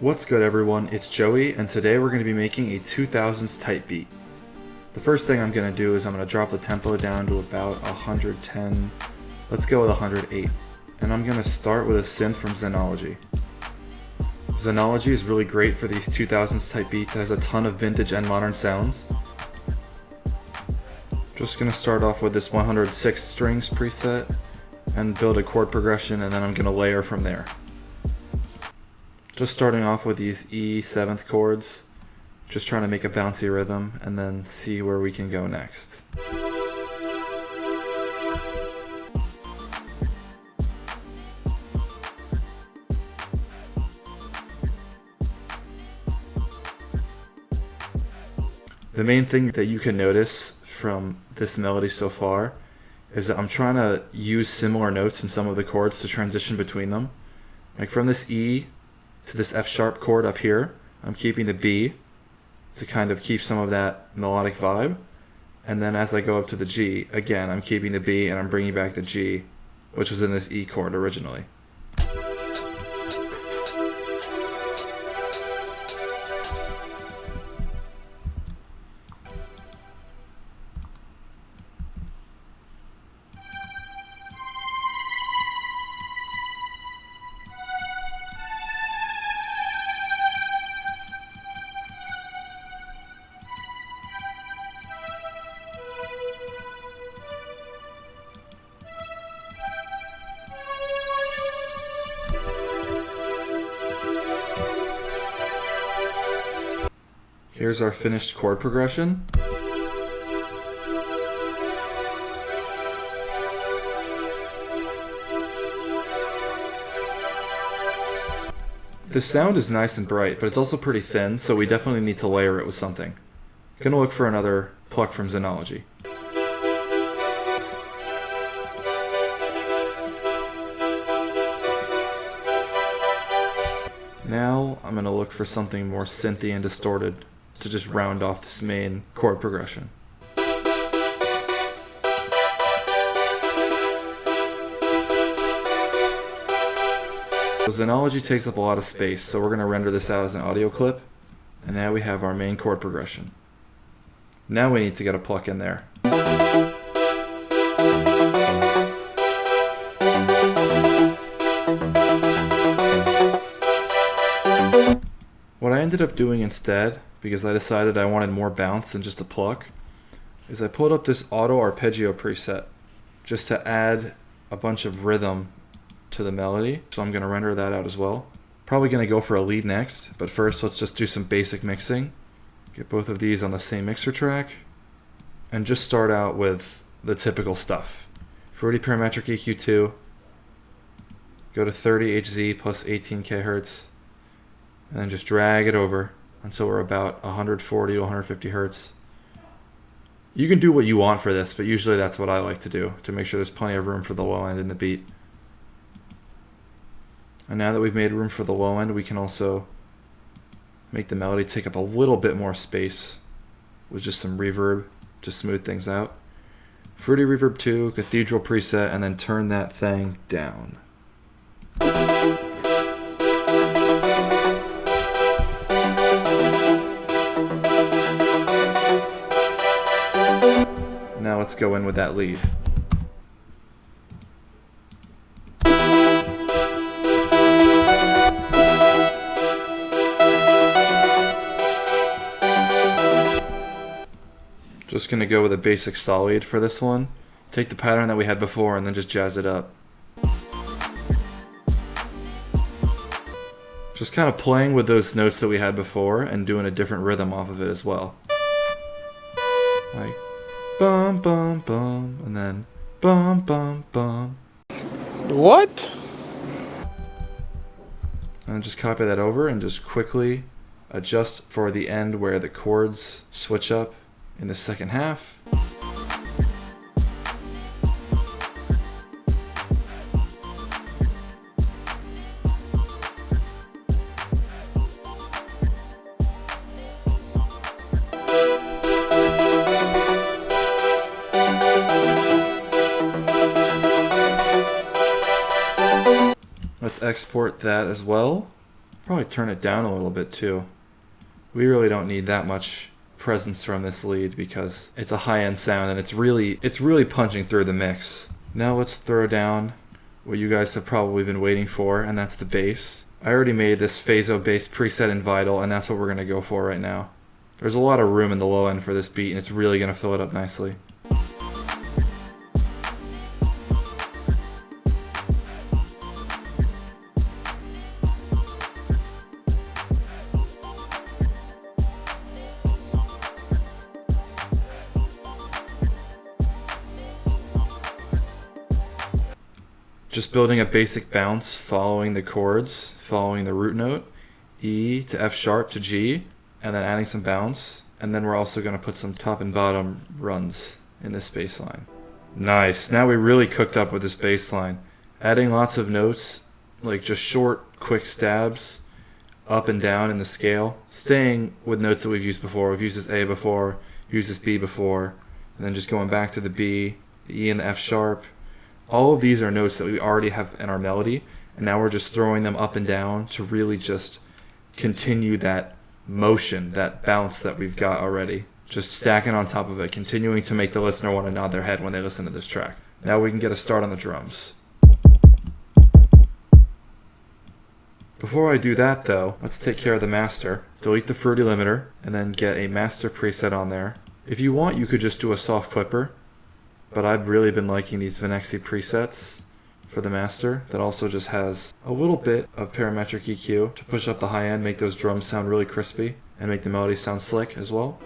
What's good everyone, it's Joey, and today we're going to be making a 2000s type beat. The first thing I'm going to do is I'm going to drop the tempo down to about 110, let's go with 108. And I'm going to start with a synth from Xenology. Xenology is really great for these 2000s type beats, it has a ton of vintage and modern sounds. Just going to start off with this 106 strings preset and build a chord progression, and then I'm going to layer from there. Just starting off with these E 7th chords, just trying to make a bouncy rhythm and then see where we can go next. The main thing that you can notice from this melody so far is that I'm trying to use similar notes in some of the chords to transition between them. Like from this E to this F sharp chord up here, I'm keeping the B to kind of keep some of that melodic vibe. And then as I go up to the G, again, I'm keeping the B and I'm bringing back the G, which was in this E chord originally. Here's our finished chord progression. The sound is nice and bright, but it's also pretty thin, so we definitely need to layer it with something. Gonna look for another pluck from Xenology. Now I'm gonna look for something more synthy and distorted to just round off this main chord progression. So Xenology takes up a lot of space, so we're going to render this out as an audio clip, and now we have our main chord progression. Now we need to get a pluck in there. What I ended up doing instead, because I decided I wanted more bounce than just a pluck, is I pulled up this auto arpeggio preset just to add a bunch of rhythm to the melody. So I'm going to render that out as well. Probably going to go for a lead next, but first let's just do some basic mixing. Get both of these on the same mixer track and just start out with the typical stuff. Fruity parametric EQ2, go to 30 Hz plus 18 kHz, and then just drag it over until we're about 140 to 150 Hz. You can do what you want for this, but usually that's what I like to do to make sure there's plenty of room for the low end in the beat. And now that we've made room for the low end, we can also make the melody take up a little bit more space with just some reverb to smooth things out. Fruity Reverb 2, Cathedral preset, and then turn that thing down. Now let's go in with that lead. Just going to go with a basic solid for this one. Take the pattern that we had before and then just jazz it up. Just kind of playing with those notes that we had before and doing a different rhythm off of it as well. Like bum bum bum and then bum bum bum. What? And just copy that over and just quickly adjust for the end where the chords switch up in the second half. Let's export that as well. Probably turn it down a little bit too. We really don't need that much presence from this lead because it's a high-end sound and it's really punching through the mix. Now let's throw down what you guys have probably been waiting for, and that's the bass. I already made this phaso bass preset in Vital, and that's what we're going to go for right now. There's a lot of room in the low end for this beat, and it's really going to fill it up nicely. Just building a basic bounce, following the chords, following the root note, E to F sharp to G, and then adding some bounce. And then we're also going to put some top and bottom runs in this bass line. Nice. Now we really cooked up with this bass line. Adding lots of notes, like just short, quick stabs up and down in the scale. Staying with notes that we've used before. We've used this A before, used this B before, and then just going back to the B, the E and the F sharp. All of these are notes that we already have in our melody, and now we're just throwing them up and down to really just continue that motion, that bounce that we've got already. Just stacking on top of it, continuing to make the listener want to nod their head when they listen to this track. Now we can get a start on the drums. Before I do that though, let's take care of the master. Delete the fruity limiter, and then get a master preset on there. If you want, you could just do a soft clipper. But I've really been liking these Vinexi presets for the master that also just has a little bit of parametric EQ to push up the high end, make those drums sound really crispy, and make the melody sound slick as well.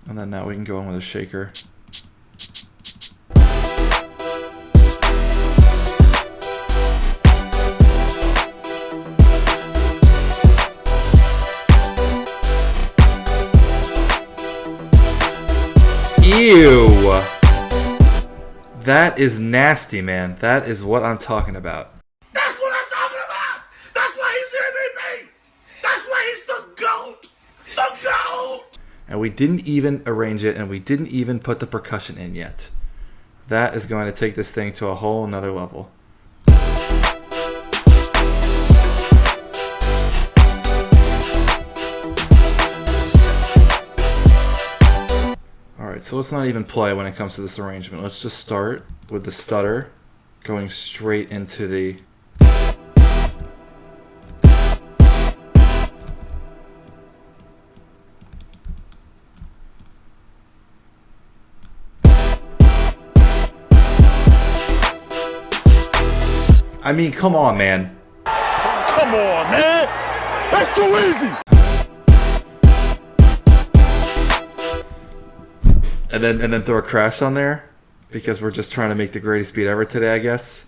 And then now we can go in with a shaker. Ew! That is nasty, man. That is what I'm talking about. That's what I'm talking about! That's why he's the MVP! That's why he's the GOAT! The GOAT! And we didn't even arrange it, and we didn't even put the percussion in yet. That is going to take this thing to a whole nother level. Alright, so let's not even play when it comes to this arrangement. Let's just start with the stutter, going straight into the... I mean, come on, man. Come on, man! That's too easy! And then throw a crash on there, because we're just trying to make the greatest beat ever today, I guess.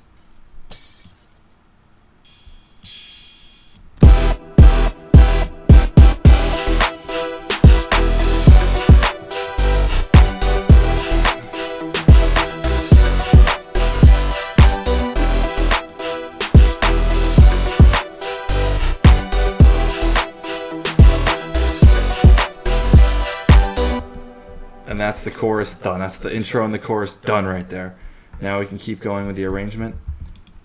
And that's the chorus done. That's the intro and the chorus done right there. Now we can keep going with the arrangement.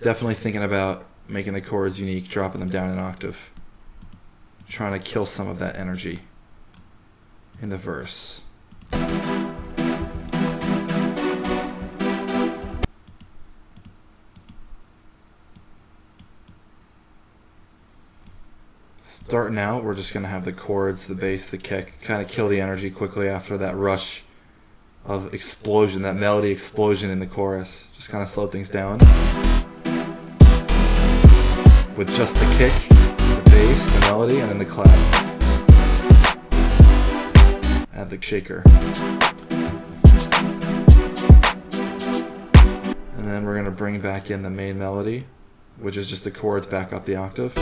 Definitely thinking about making the chords unique, dropping them down an octave. Trying to kill some of that energy in the verse. Starting out, we're just going to have the chords, the bass, the kick, kind of kill the energy quickly after that rush of explosion, that melody explosion in the chorus. Just kind of slow things down. With just the kick, the bass, the melody, and then the clap. Add the shaker. And And then we're going to bring back in the main melody, which is just the chords back up the octave.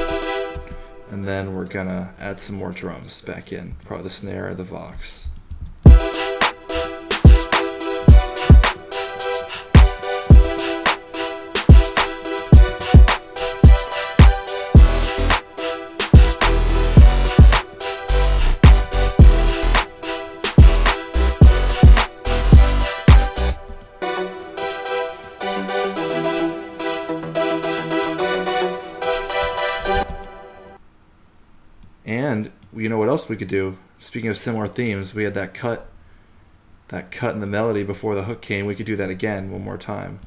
And then we're going to add some more drums back in, probably the snare or the vox. And you know what else we could do? Speaking of similar themes, we had that cut in the melody before the hook came. We could do that again one more time.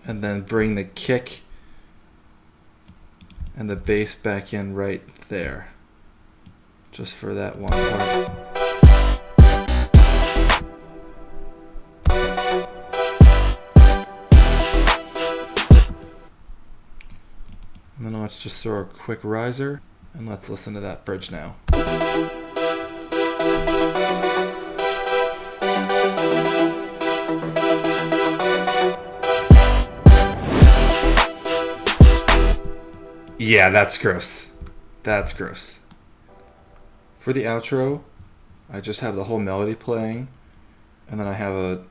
And then bring the kick and the bass back in right there. Just for that one part. And then let's just throw a quick riser, and let's listen to that bridge now. Yeah, that's gross. That's gross. For the outro, I just have the whole melody playing, and then I have a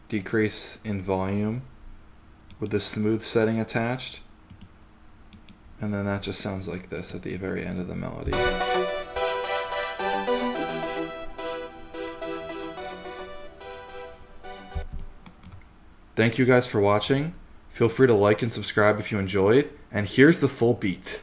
decrease in volume with the smooth setting attached. And then that just sounds like this at the very end of the melody. Thank you guys for watching. Feel free to like and subscribe if you enjoyed. And here's the full beat.